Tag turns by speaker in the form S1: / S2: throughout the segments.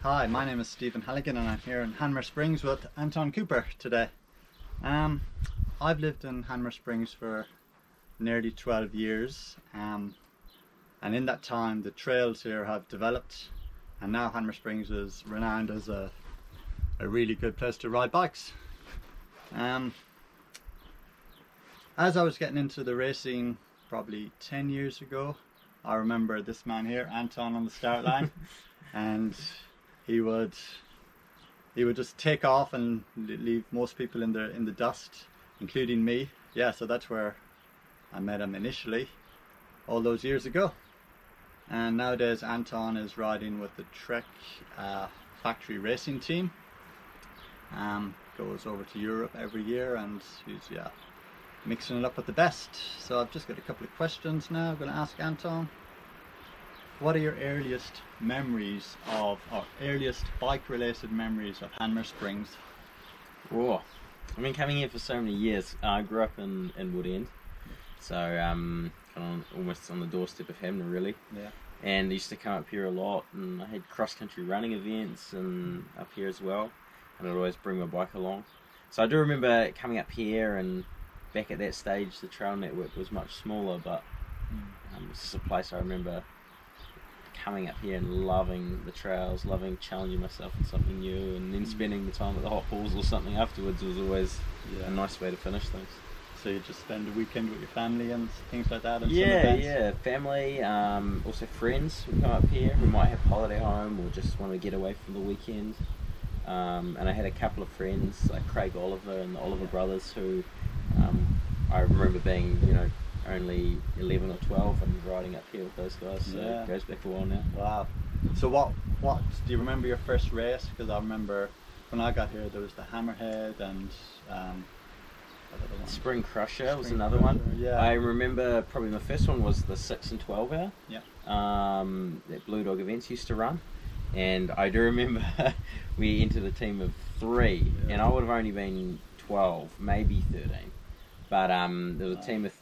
S1: Hi, my name is Stephen Halligan and I'm here in Hanmer Springs with Anton Cooper today. I've lived in Hanmer Springs for nearly 12 years and in that time the trails here have developed, and now Hanmer Springs is renowned as a really good place to ride bikes. As I was getting into the racing probably 10 years ago, I remember this man here, Anton, on the start line. And he would just take off and leave most people in the dust, including me. Yeah, so that's where I met him initially, all those years ago. And nowadays Anton is riding with the Trek factory racing team. Goes over to Europe every year and he's mixing it up with the best. So I've just got a couple of questions now I'm going to ask Anton. What are your earliest memories or earliest bike-related memories of Hanmer Springs?
S2: Oh, I've been coming here for so many years. I grew up in Woodend, so kind of almost on the doorstep of Hanmer, really.
S1: Yeah.
S2: And I used to come up here a lot, and I had cross-country running events and up here as well, and I'd always bring my bike along. So I do remember coming up here, and back at that stage the trail network was much smaller, but it's just a place I remember coming up here and loving the trails, loving challenging myself in something new, and then spending the time at the hot pools or something afterwards was always a nice way to finish things.
S1: So you just spend the weekend with your family and things like that? And some events?
S2: Yeah, family, also friends would come up here who might have holiday home or just want to get away for the weekend. And I had a couple of friends like Craig Oliver and the Oliver brothers who I remember being, only 11 or 12 and riding up here with those guys, so it goes back a while now.
S1: Wow. So what do you remember your first race? Because I remember when I got here there was the Hammerhead and
S2: Spring Crusher was another one.
S1: Yeah.
S2: I remember probably my first one was the 6 and 12 hour.
S1: Yeah.
S2: That Blue Dog Events used to run, and I do remember we entered a team of 3, and I would have only been 12, maybe 13, but there was a team of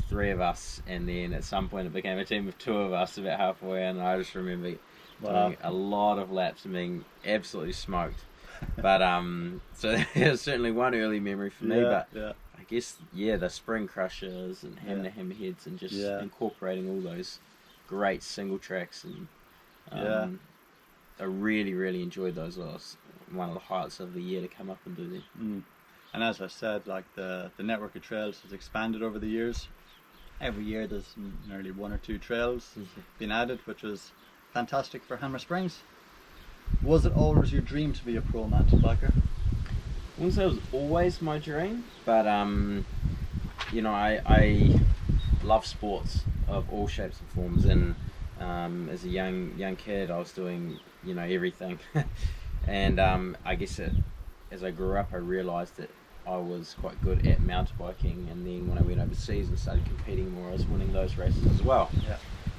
S2: 3 of us, and then at some point it became a team of 2 of us about halfway, and I just remember doing a lot of laps and being absolutely smoked. But so it was certainly one early memory for me. But I guess the Spring Crushers and Hammerheads and just incorporating all those great single tracks, and I really enjoyed those. It was one of the highlights of the year to come up and do them.
S1: And as I said, like the network of trails has expanded over the years. Every year there's nearly 1 or 2 trails being added, which is fantastic for Hanmer Springs. Was it always your dream to be a pro mountain biker?
S2: I wouldn't say it was always my dream, but I love sports of all shapes and forms, and as a young kid I was doing everything. And I guess as I grew up I realised that I was quite good at mountain biking, and then when I went overseas and started competing more I was winning those races as well.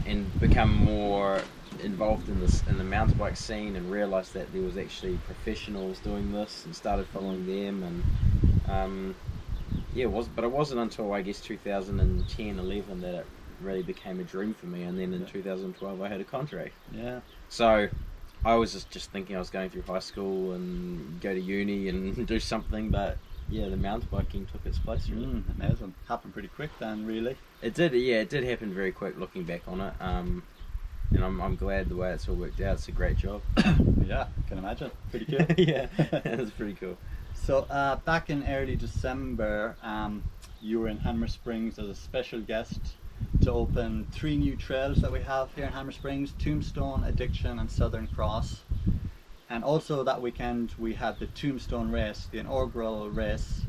S2: And become more involved in the mountain bike scene and realised that there was actually professionals doing this and started following them, and but it wasn't until I guess 2010-11 that it really became a dream for me, and then in 2012 I had a contract. So I was just thinking I was going through high school and go to uni and do something, but the mountain biking took its place, really.
S1: Amazing. Happened pretty quick then, really.
S2: It did happen very quick looking back on it. And I'm glad the way it's all worked out. It's a great job.
S1: Yeah, I can imagine. Pretty cool.
S2: It's pretty cool.
S1: So back in early December, you were in Hanmer Springs as a special guest to open 3 new trails that we have here in Hanmer Springs: Tombstone, Addiction and Southern Cross. And also that weekend we had the Tombstone race, the inaugural race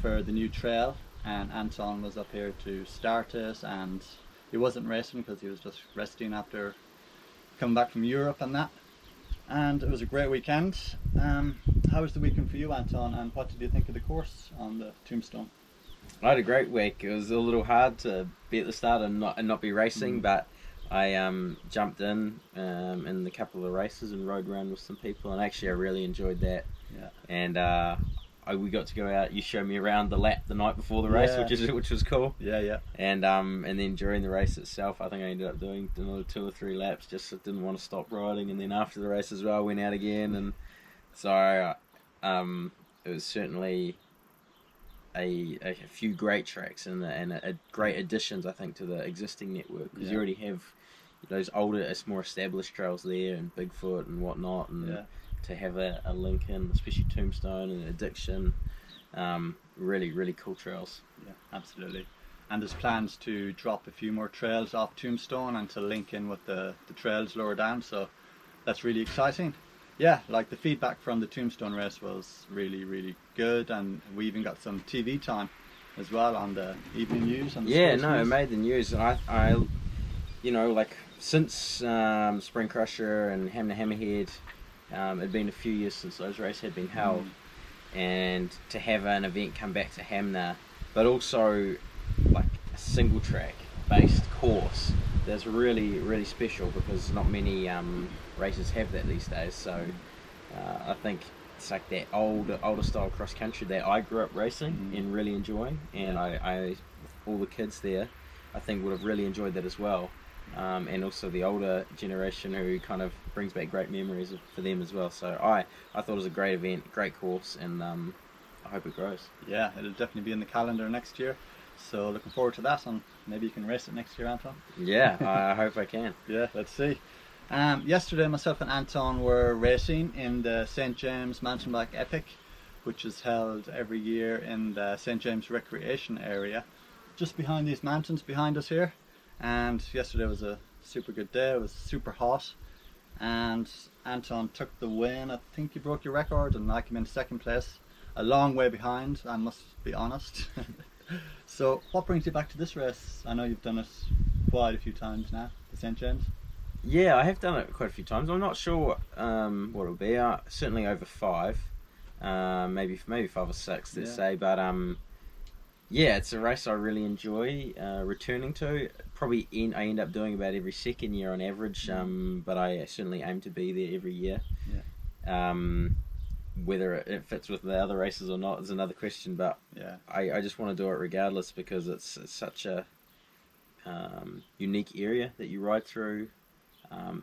S1: for the new trail, and Anton was up here to start it, and he wasn't racing because he was just resting after coming back from Europe and that. And it was a great weekend. How was the weekend for you, Anton, and what did you think of the course on the Tombstone?
S2: I had a great week. It was a little hard to be at the start and not be racing, but I jumped in a couple of the races and rode around with some people, and actually I really enjoyed that. And we got to go out. You showed me around the lap the night before the race, which was cool.
S1: Yeah.
S2: And then during the race itself, I think I ended up doing another 2 or 3 laps. Just didn't want to stop riding. And then after the race as well, I went out again. And so it was certainly a few great tracks and a great additions, I think, to the existing network, because you already have those older, more established trails there, and Bigfoot and whatnot, and to have a Lincoln, especially Tombstone and Addiction, really, really cool trails.
S1: Yeah, absolutely. And there's plans to drop a few more trails off Tombstone and to link in with the trails lower down, so that's really exciting. Yeah, like the feedback from the Tombstone race was really, really good, and we even got some TV time as well on the evening news. And the
S2: news.
S1: It
S2: made the news. And I like since Spring Crusher and Hammerhead, it'd been a few years since those races had been held, and to have an event come back to Hamner, but also like a single track based course, that's really, really special, because not many races have that these days. So I think it's like that older style cross country that I grew up racing and really enjoying, and I all the kids there, I think, would have really enjoyed that as well, and also the older generation, who kind of brings back great memories for them as well. So I thought it was a great event, great course, and I hope it grows.
S1: Yeah, it'll definitely be in the calendar next year, so looking forward to that, and maybe you can race it next year, Anton.
S2: Yeah, I hope I can.
S1: Yeah, let's see. Yesterday, myself and Anton were racing in the St. James Mountain Bike Epic, which is held every year in the St. James Recreation Area, just behind these mountains behind us here. And yesterday was a super good day. It was super hot, and Anton took the win. I think you broke your record, and I came in second place, a long way behind, I must be honest. So what brings you back to this race? I know you've done it quite a few times now, the St. James.
S2: Yeah, I have done it quite a few times. I'm not sure what it'll be. Certainly over 5, maybe 5 or 6, let's say. But it's a race I really enjoy returning to. Probably I end up doing about every second year on average, but I certainly aim to be there every year. Yeah. Whether it fits with the other races or not is another question, but I just want to do it regardless, because it's such a unique area that you ride through.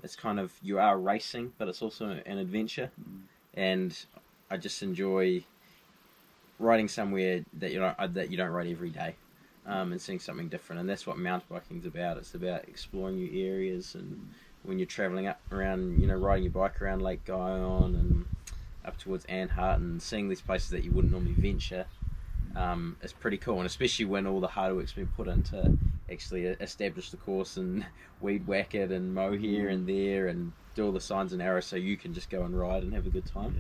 S2: It's kind of, you are racing, but it's also an adventure, and I just enjoy riding somewhere that you don't ride every day, and seeing something different. And that's what mountain biking's about. It's about exploring new areas, and when you're travelling up around, riding your bike around Lake Guyon and up towards Anhart and seeing these places that you wouldn't normally venture, it's pretty cool. And especially when all the hard work's been put into actually establish the course and weed whack it and mow here and there and do all the signs and arrows, so you can just go and ride and have a good time.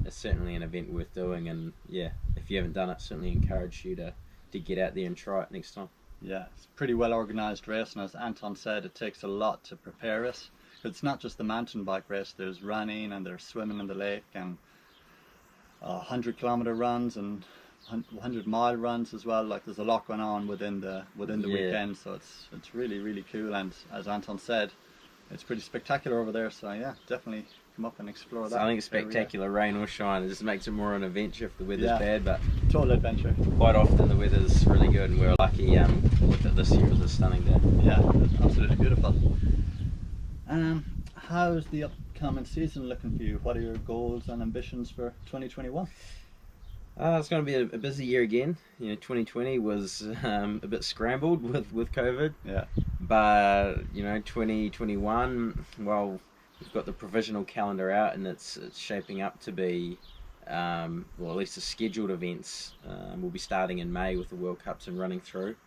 S2: It's certainly an event worth doing, and if you haven't done it, certainly encourage you to get out there and try it next time. Yeah,
S1: it's a pretty well organised race, and as Anton said, it takes a lot to prepare it. It's not just the mountain bike race, there's running and there's swimming in the lake, and 100-kilometre runs and 100-mile runs as well. Like, there's a lot going on within the weekend, so it's really, really cool. And as Anton said, it's pretty spectacular over there, so definitely come up and explore that.
S2: I think it's spectacular, rain or shine. It just makes it more an adventure if the weather's bad, but
S1: total adventure.
S2: Quite often the weather's really good, and we're lucky with it this year. It was a stunning day.
S1: Yeah, it's absolutely beautiful. How's the upcoming season looking for you? What are your goals and ambitions for 2021?
S2: It's going to be a busy year again. 2020 was a bit scrambled with COVID. Yeah. But 2021, well, we've got the provisional calendar out, and it's shaping up to be, at least the scheduled events will be starting in May with the World Cups and running through.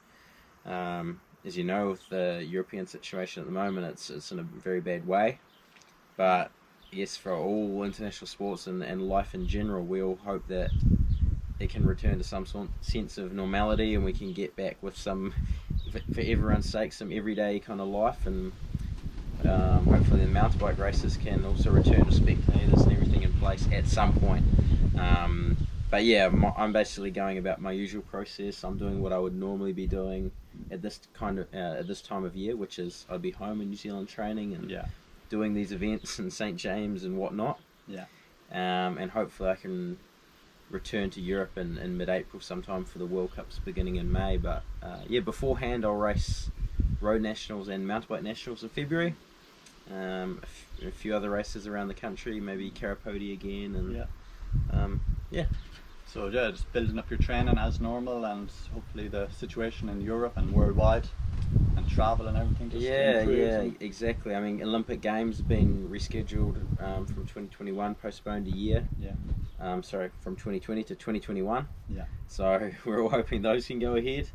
S2: As you know, with the European situation at the moment, it's in a very bad way. But yes, for all international sports and life in general, we all hope that it can return to some sense of normality, and we can get back with some, for everyone's sake, some everyday kind of life, and hopefully the mountain bike races can also return to spectators and everything in place at some point. But I'm basically going about my usual process. I'm doing what I would normally be doing at this time of year, which is I'd be home in New Zealand training and doing these events in St. James and whatnot. And hopefully I can return to Europe in mid-April sometime for the World Cups beginning in May. But beforehand I'll race road nationals and mountain bike nationals in February. A few other races around the country, maybe Karapoti again, and
S1: So yeah, just building up your training as normal, and hopefully the situation in Europe and worldwide and travel and everything just improves.
S2: Exactly. I mean, Olympic Games have been rescheduled from 2021, postponed a year. From 2020 to 2021. So we're all hoping those can go ahead,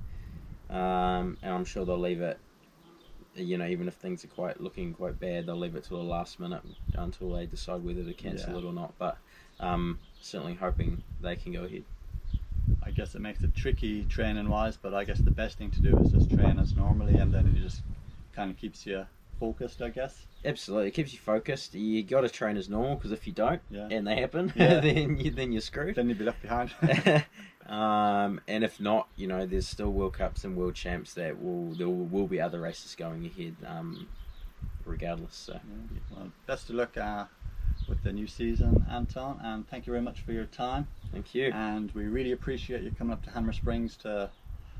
S2: and I'm sure they'll leave it, even if things are looking quite bad, they'll leave it till the last minute until they decide whether to cancel it or not. But certainly hoping they can go ahead.
S1: I guess it makes it tricky training wise, but I guess the best thing to do is just train as normally, and then it just kind of keeps you focused, I guess.
S2: Absolutely, it keeps you focused. You got to train as normal, because if you don't, and they happen, then you're screwed.
S1: Then you'll be left behind.
S2: And if not, there's still World Cups and World Champs there will be other races going ahead, regardless. So
S1: well, best of luck with the new season, Anton, and thank you very much for your time.
S2: Thank you.
S1: And we really appreciate you coming up to Hanmer Springs to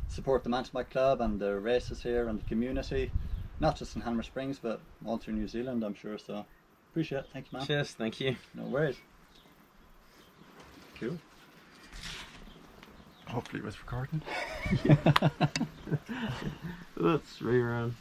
S1: support the mountain bike club and the races here and the community, not just in Hanmer Springs but all through New Zealand, I'm sure. So appreciate it. Thank you, man.
S2: Cheers. Thank you.
S1: No worries. Cool. Hopefully it was recording.
S2: Let's rerun.